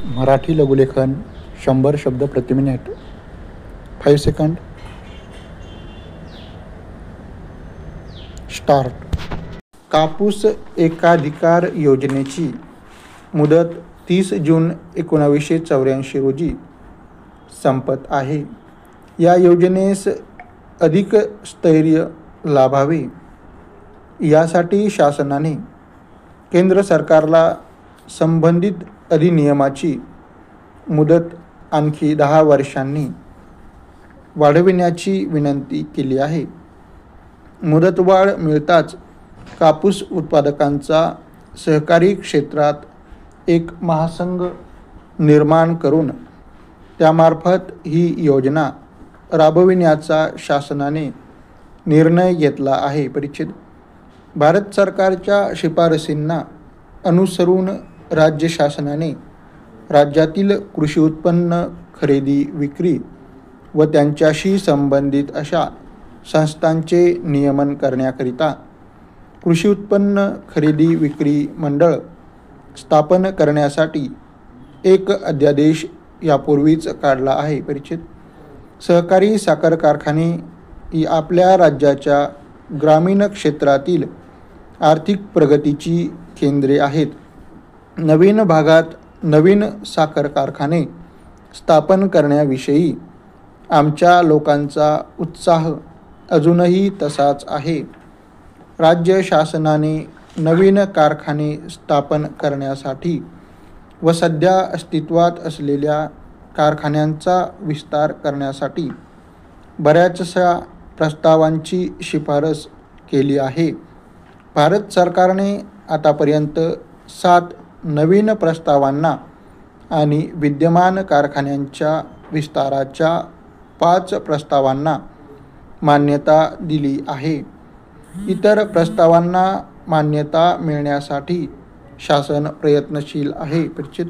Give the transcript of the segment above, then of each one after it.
मराठी लघुलेखन 100 शब्द प्रति minute. 5 second. Start. कापूस एकाधिकार योजनेची मुदत 30 जून 1984 रोजी संपत आहे. या योजनेस अधिक स्थैर्य लाभावे यासाठी शासनाने केंद्र सरकारला संबंधित अधिनियमाची मुदत आणखी 10 वर्षांनी वाढविण्याची विनंती केली आहे. मुदतवाढ मिळताच कापूस उत्पादकांचा सहकारी क्षेत्रात एक महासंघ निर्माण करून त्यामार्फत ही योजना राबविण्याचा शासनाने निर्णय घेतला आहे. परिच्छेद. भारत सरकारच्या शिफारसींना अनुसरून राज्य शासनाने राज्यातील कृषी उत्पन्न खरेदी विक्री व त्यांच्याशी संबंधित अशा संस्थांचे नियमन करण्याकरिता कृषी उत्पन्न खरेदी विक्री मंडळ स्थापन करण्यासाठी एक अध्यादेश यापूर्वीच काढला आहे. परिच्छेद. सहकारी साखर कारखाने ही आपल्या राज्याच्या ग्रामीण क्षेत्रातील आर्थिक प्रगतीची केंद्रे आहेत. नवीन भागात नवीन साखर कारखाने स्थापन करण्याविषयी आमच्या लोकांचा उत्साह अजूनही तसाच आहे. राज्य शासनाने नवीन कारखाने स्थापन करण्यासाठी व सध्या अस्तित्वात असलेल्या कारखान्यांचा विस्तार करण्यासाठी बऱ्याचशा प्रस्तावांची शिफारस केली आहे. भारत सरकारने आतापर्यंत 7 नवीन प्रस्तावांना आणि विद्यमान कारखान्यांच्या विस्ताराच्या 5 प्रस्तावांना मान्यता दिली आहे. इतर प्रस्तावांना मान्यता मिळण्यासाठी शासन प्रयत्नशील आहे. परिच्छेद.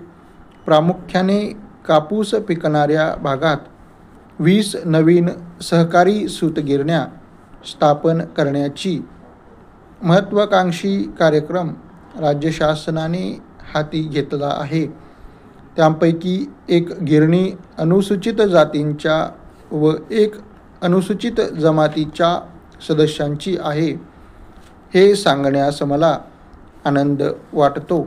प्रामुख्याने कापूस पिकणाऱ्या भागात 20 नवीन सहकारी सूतगिरण्या स्थापन करण्याची महत्त्वाकांक्षी कार्यक्रम राज्य शासनाने हाती घेतला आहे. त्यापैकी एक गिरणी अनुसूचित जातींच्या व एक अनुसूचित जमातीच्या सदस्यांची आहे. हे सांगण्यास मला आनंद वाटतो.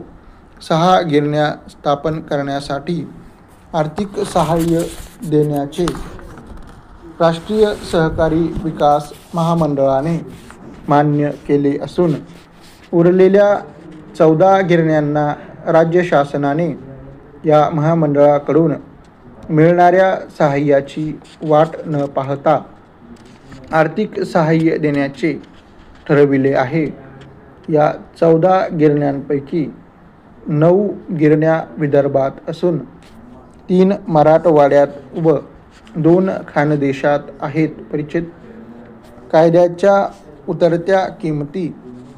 6 गिरण्या स्थापन करण्यासाठी आर्थिक सहाय्य देण्याचे राष्ट्रीय सहकारी विकास महामंडळाने मान्य केले असून उरलेल्या 14 गिरण्यांना राज्य शासनाने या महामंडळाकडून मिळणाऱ्या सहाय्याची वाट न पाहता आर्थिक सहाय्य देण्याचे ठरविले आहे. या 14 गिरण्यांपैकी 9 गिरण्या विदर्भात असून 3 मराठवाड्यात व 2 खानदेशात आहेत. परिच्छेद. कांद्याच्या उतरत्या किमती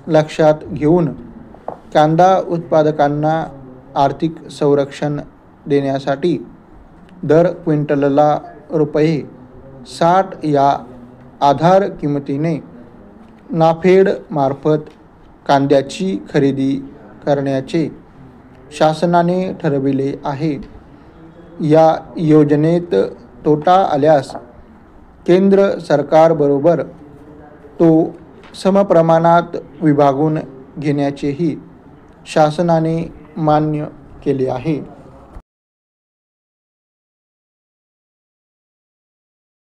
लक्षात घेऊन कांदा उत्पादकांना आर्थिक संरक्षण देण्यासाठी दर क्विंटलला रुपये 60 या आधार किमतीने नाफेड मार्फत कांद्याची खरेदी करण्याचे शासनाने ठरविले आहे. या योजनेत तोटा आल्यास केंद्र सरकारबरोबर तो समप्रमाणात विभागून घेण्याचेही शासनाने मान्य केले आहे.